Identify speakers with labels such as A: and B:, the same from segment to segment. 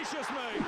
A: Gracious me!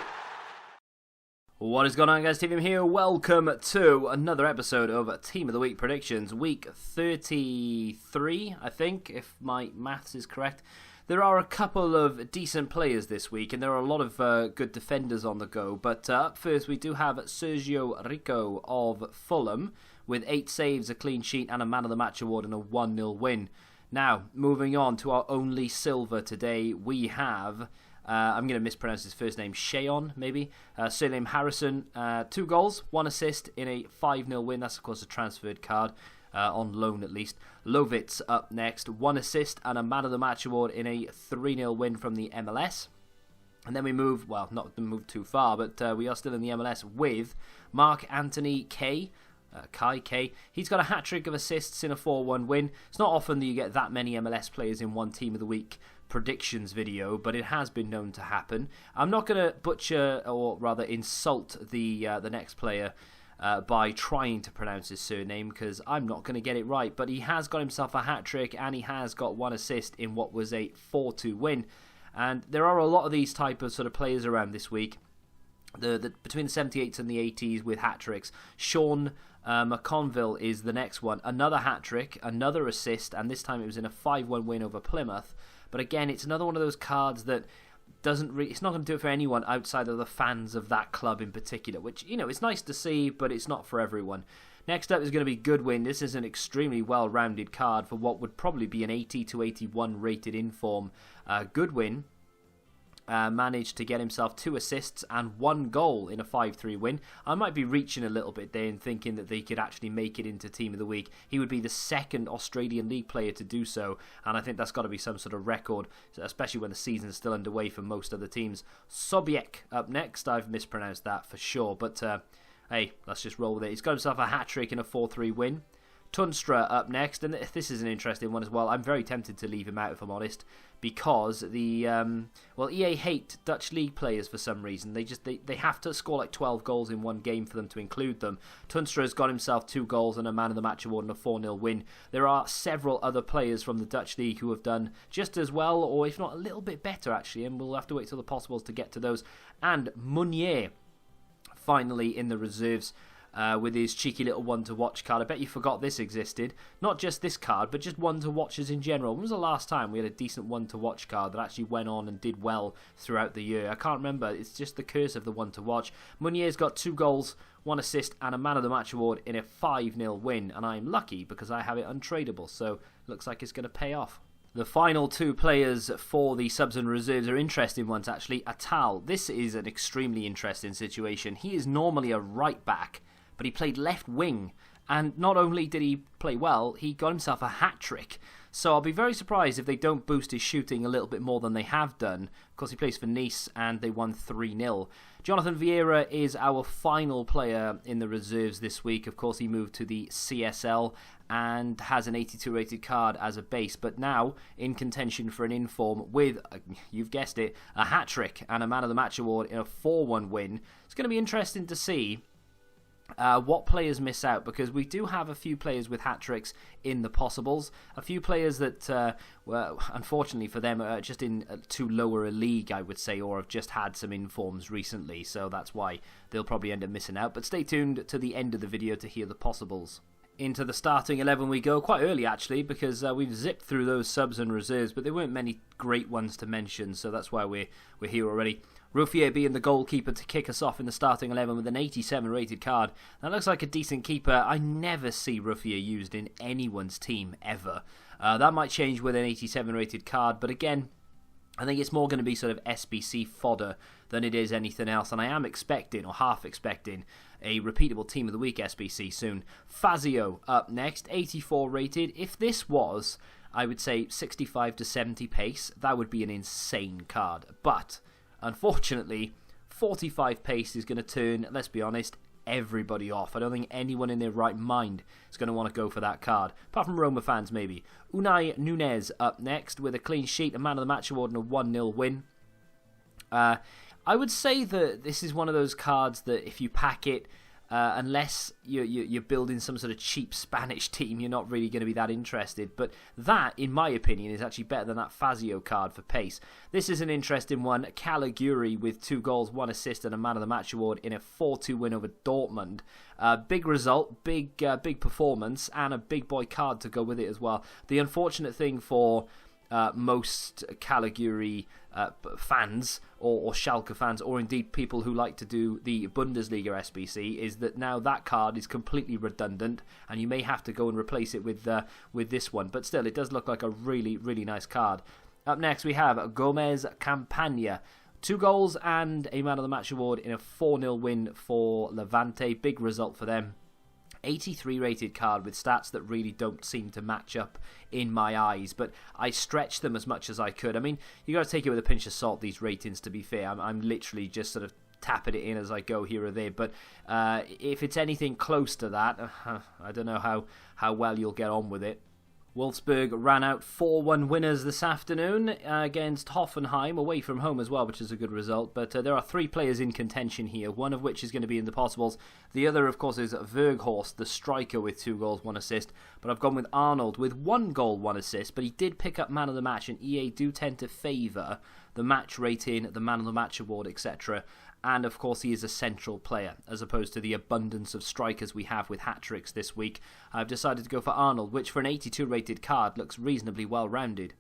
B: What is going on, guys? Tim here. Welcome to another episode of Team of the Week Predictions. Week 33, I think, if my maths is correct. There are a couple of decent players this week, and there are a lot of good defenders on the go. But up first, we do have Sergio Rico of Fulham, with 8 saves, a clean sheet, and a Man of the Match award, and a 1-0 win. Now, moving on to our only silver today, we have... I'm going to mispronounce his first name, Sheon, maybe. Surname Harrison, 2 goals, 1 assist in a 5-0 win. That's, of course, a transferred card, on loan at least. Lovitz up next, 1 assist and a Man of the Match award in a 3-0 win from the MLS. And then we move, well, not to move too far, but we are still in the MLS with Mark Anthony K. Kai K. He's got a hat-trick of assists in a 4-1 win. It's not often that you get that many MLS players in one Team of the Week predictions video, but it has been known to happen. I'm not going to butcher, or rather insult the next player by trying to pronounce his surname, because I'm not going to get it right, but he has got himself a hat-trick and he has got 1 assist in what was a 4-2 win. And there are a lot of these type of sort of players around this week. Between the 78s and the 80s with hat-tricks. Sean McConville is the next one. Another hat-trick, another assist, and this time it was in a 5-1 win over Plymouth. But again, it's another one of those cards that it's not going to do it for anyone outside of the fans of that club in particular, which, you know, it's nice to see, but it's not for everyone. Next up is going to be Goodwin. This is an extremely well-rounded card for what would probably be an 80 to 81 rated inform. Goodwin managed to get himself 2 assists and 1 goal in a 5-3 win. I might be reaching a little bit there and thinking that they could actually make it into Team of the Week. He would be the second Australian League player to do so, and I think that's got to be some sort of record, especially when the season's still underway for most other teams. Sobiek up next. I've mispronounced that for sure, but hey, let's just roll with it. He's got himself a hat-trick in a 4-3 win. Tunstra up next, and this is an interesting one as well. I'm very tempted to leave him out, if I'm honest, because the EA hate Dutch league players for some reason. They have to score like 12 goals in one game for them to include them. Tunstra has got himself 2 goals and a Man of the Match award and a 4-0 win. There are several other players from the Dutch league who have done just as well, or if not a little bit better actually, and we'll have to wait till the possibles to get to those. And Meunier finally in the reserves. With his cheeky little one-to-watch card. I bet you forgot this existed. Not just this card, but just one-to-watches in general. When was the last time we had a decent one-to-watch card that actually went on and did well throughout the year? I can't remember. It's just the curse of the one-to-watch. Meunier's got 2 goals, 1 assist, and a Man of the Match award in a 5-0 win. And I'm lucky because I have it untradeable, so looks like it's going to pay off. The final 2 players for the subs and reserves are interesting ones, actually. Atal. This is an extremely interesting situation. He is normally a right-back, but he played left wing, and not only did he play well, he got himself a hat-trick. So I'll be very surprised if they don't boost his shooting a little bit more than they have done. Of course, he plays for Nice, and they won 3-0. Jonathan Vieira is our final player in the reserves this week. Of course, he moved to the CSL and has an 82 rated card as a base, but now in contention for an inform with, you've guessed it, a hat-trick and a Man of the Match award in a 4-1 win. It's going to be interesting to see what players miss out, because we do have a few players with hat-tricks in the possibles, a few players that well, unfortunately for them are just in too lower a league, I would say, or have just had some informs recently, so that's why they'll probably end up missing out. But stay tuned to the end of the video to hear the possibles. Into the starting 11 we go, quite early actually, because we've zipped through those subs and reserves, but there weren't many great ones to mention, so that's why we're here already. Ruffier being the goalkeeper to kick us off in the starting 11 with an 87 rated card. That looks like a decent keeper. I never see Ruffier used in anyone's team ever. That might change with an 87 rated card, but again, I think it's more going to be sort of SBC fodder than it is anything else, and I am expecting, or half expecting, a repeatable Team of the Week SBC soon. Fazio up next, 84 rated. If this was, I would say, 65 to 70 pace, that would be an insane card. But unfortunately, 45 pace is going to turn, let's be honest, everybody off. I don't think anyone in their right mind is going to want to go for that card, apart from Roma fans maybe. Unai Nunez up next with a clean sheet, a Man of the Match award and a 1-0 win. I would say that this is one of those cards that if you pack it, unless you're building some sort of cheap Spanish team, you're not really going to be that interested. But that, in my opinion, is actually better than that Fazio card for pace. This is an interesting one. Caligiuri with 2 goals, 1 assist and a Man of the Match award in a 4-2 win over Dortmund. Big result, big performance, and a big boy card to go with it as well. The unfortunate thing for most Caligiuri fans or Schalke fans, or indeed people who like to do the Bundesliga SBC, is that now that card is completely redundant and you may have to go and replace it with this one. But still, it does look like a really, really nice card. Up next we have Gomez Campagna. 2 goals and a Man of the Match award in a 4-0 win for Levante. Big result for them. 83 rated card with stats that really don't seem to match up in my eyes, but I stretched them as much as I could. I mean, you got to take it with a pinch of salt, these ratings, to be fair. I'm literally just sort of tapping it in as I go here or there, but if it's anything close to that, I don't know how well you'll get on with it. Wolfsburg ran out 4-1 winners this afternoon against Hoffenheim, away from home as well, which is a good result. But there are 3 players in contention here, one of which is going to be in the possibles. The other, of course, is Weghorst, the striker, with 2 goals, 1 assist. But I've gone with Arnold with 1 goal, 1 assist. But he did pick up Man of the Match, and EA do tend to favour the match rating, the Man of the Match award, etc. And of course he is a central player, as opposed to the abundance of strikers we have with hat-tricks this week. I've decided to go for Arnold, which for an 82 rated card looks reasonably well rounded.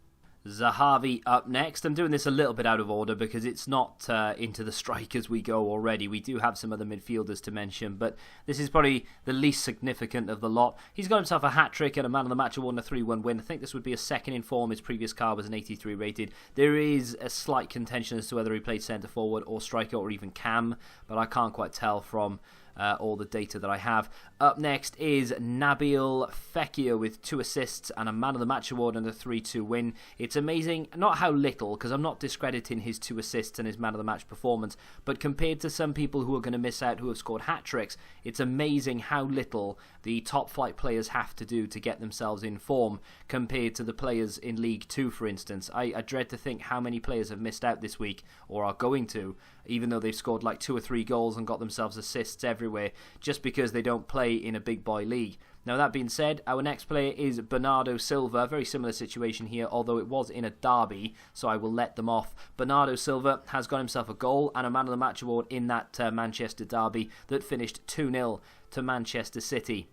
B: Zahavi up next. I'm doing this a little bit out of order because it's not into the strikers we go already. We do have some other midfielders to mention, but this is probably the least significant of the lot. He's got himself a hat-trick and a Man of the Match award and a 3-1 win. I think this would be a second in form. His previous card was an 83 rated. There is a slight contention as to whether he played centre-forward or striker or even cam, but I can't quite tell from all the data that I have. Up next is Nabil Fekir with 2 assists and a Man of the Match award and a 3-2 win. It's amazing, not how little, because I'm not discrediting his 2 assists and his Man of the Match performance, but compared to some people who are going to miss out who have scored hat-tricks, it's amazing how little the top flight players have to do to get themselves in form compared to the players in League 2, for instance. I dread to think how many players have missed out this week, or are going to, even though they've scored like 2 or 3 goals and got themselves assists everywhere, just because they don't play in a big boy league. Now, that being said, our next player is Bernardo Silva. Very similar situation here, although it was in a derby, so I will let them off. Bernardo Silva has got himself a goal and a Man of the Match award in that Manchester derby that finished 2-0 to Manchester City.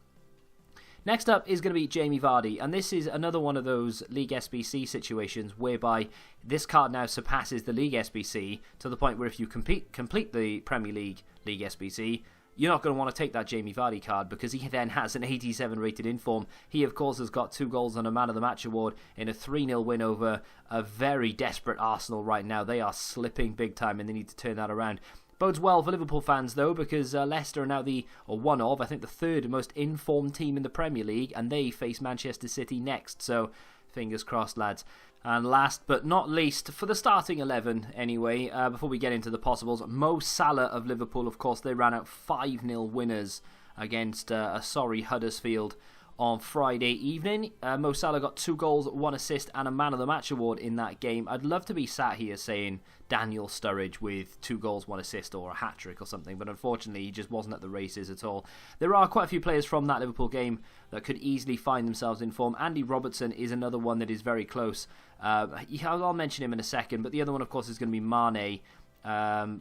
B: Next up is going to be Jamie Vardy, and this is another one of those League SBC situations whereby this card now surpasses the League SBC to the point where if you complete the Premier League SBC, you're not going to want to take that Jamie Vardy card because he then has an 87 rated inform. He, of course, has got 2 goals and a Man of the Match award in a 3-0 win over a very desperate Arsenal right now. They are slipping big time and they need to turn that around. Bodes well for Liverpool fans, though, because Leicester are now the 3rd most informed team in the Premier League, and they face Manchester City next. So, fingers crossed, lads. And last but not least, for the starting 11 anyway, before we get into the possibles, Mo Salah of Liverpool, of course, they ran out 5-0 winners against a sorry Huddersfield on Friday evening. Mo Salah got 2 goals, 1 assist and a Man of the Match award in that game. I'd love to be sat here saying Daniel Sturridge with 2 goals, 1 assist or a hat-trick or something, but unfortunately he just wasn't at the races at all. There are quite a few players from that Liverpool game that could easily find themselves in form. Andy Robertson is another one that is very close. I'll mention him in a second, but the other one, of course, is going to be Mane.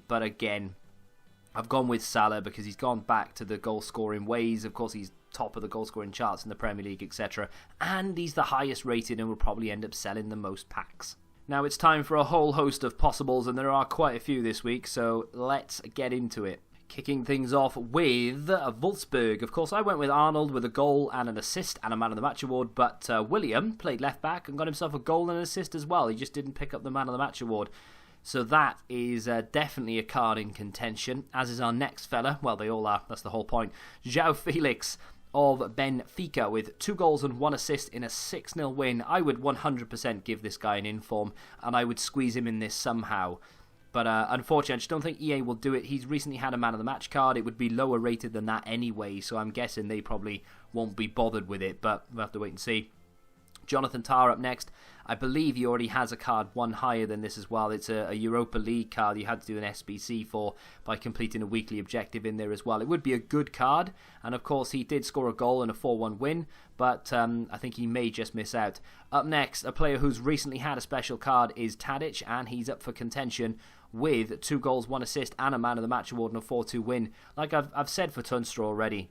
B: But again, I've gone with Salah because he's gone back to the goal-scoring ways. Of course, he's top of the goal-scoring charts in the Premier League, etc. And he's the highest rated and will probably end up selling the most packs. Now it's time for a whole host of possibles, and there are quite a few this week, so let's get into it. Kicking things off with Wolfsburg. Of course, I went with Arnold with a goal and an assist and a Man of the Match award, but William played left back and got himself a goal and an assist as well. He just didn't pick up the Man of the Match award. So that is definitely a card in contention, as is our next fella. Well, they all are, that's the whole point. João Felix of Benfica with 2 goals and 1 assist in a 6-0 win. I would 100% give this guy an inform, and I would squeeze him in this somehow. But unfortunately, I just don't think EA will do it. He's recently had a Man of the Match card. It would be lower rated than that anyway, so I'm guessing they probably won't be bothered with it, but we'll have to wait and see. Jonathan Tah up next. I believe he already has a card one higher than this as well. It's a Europa League card you had to do an SBC for by completing a weekly objective in there as well. It would be a good card, and of course he did score a goal in a 4-1 win, but I think he may just miss out. Up next, a player who's recently had a special card is Tadic, and he's up for contention with 2 goals, 1 assist, and a Man of the Match award and a 4-2 win. Like I've said for Tunstall already,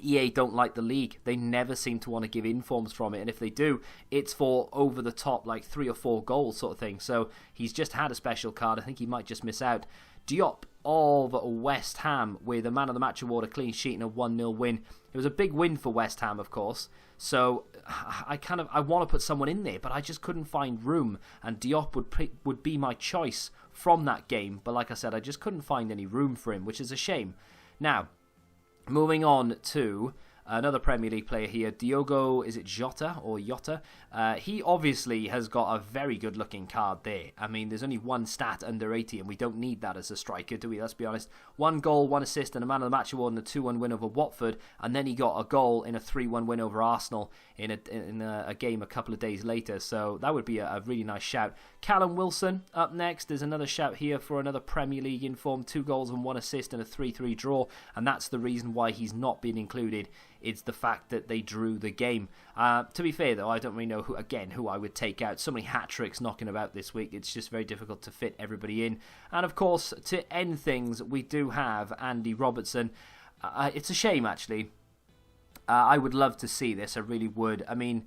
B: EA don't like the league. They never seem to want to give informs from it, and if they do, it's for over the top, like 3 or 4 goals sort of thing. So he's just had a special card. I think he might just miss out. Diop of West Ham with a Man of the Match award, a clean sheet, and a 1-0 win. It was a big win for West Ham, of course. So I want to put someone in there, but I just couldn't find room, and Diop would be my choice from that game. But like I said, I just couldn't find any room for him, which is a shame. Now, moving on to another Premier League player here, Diogo, is it Jota or Jota? He obviously has got a very good looking card there. I mean, there's only one stat under 80 and we don't need that as a striker, do we? Let's be honest. 1 goal, 1 assist and a Man of the Match award and a 2-1 win over Watford, and then he got a goal in a 3-1 win over Arsenal in a game a couple of days later, so that would be a really nice shout. Callum Wilson up next. There's another shout here for another Premier League inform, 2 goals and 1 assist and a 3-3 draw, and that's the reason why he's not been included. It's the fact that they drew the game. To be fair, though, I don't really know who I would take out. So many hat-tricks knocking about this week. It's just very difficult to fit everybody in. And, of course, to end things, we do have Andy Robertson. It's a shame, actually. I would love to see this. I really would. I mean,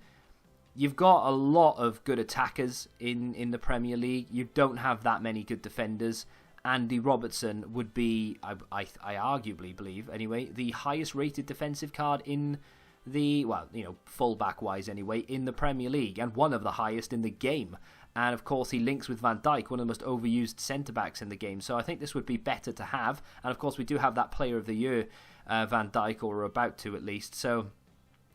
B: you've got a lot of good attackers in the Premier League. You don't have that many good defenders. Andy Robertson would be, I arguably believe, anyway, the highest rated defensive card in the, fullback wise anyway, in the Premier League, and one of the highest in the game. And of course he links with Van Dijk, one of the most overused centre-backs in the game, so I think this would be better to have. And of course we do have that Player of the Year, Van Dijk, or we're about to at least, so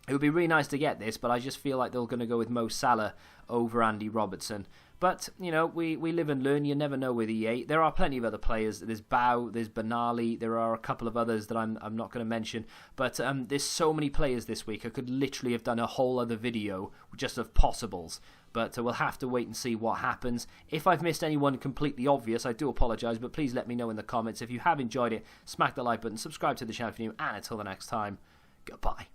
B: it would be really nice to get this, but I just feel like they're going to go with Mo Salah over Andy Robertson. But, we live and learn. You never know with EA. There are plenty of other players. There's Bao, there's Benali, there are a couple of others that I'm not going to mention. But there's so many players this week. I could literally have done a whole other video just of possibles. But we'll have to wait and see what happens. If I've missed anyone completely obvious, I do apologise, but please let me know in the comments. If you have enjoyed it, smack the like button, subscribe to the channel if you're new, and until the next time, goodbye.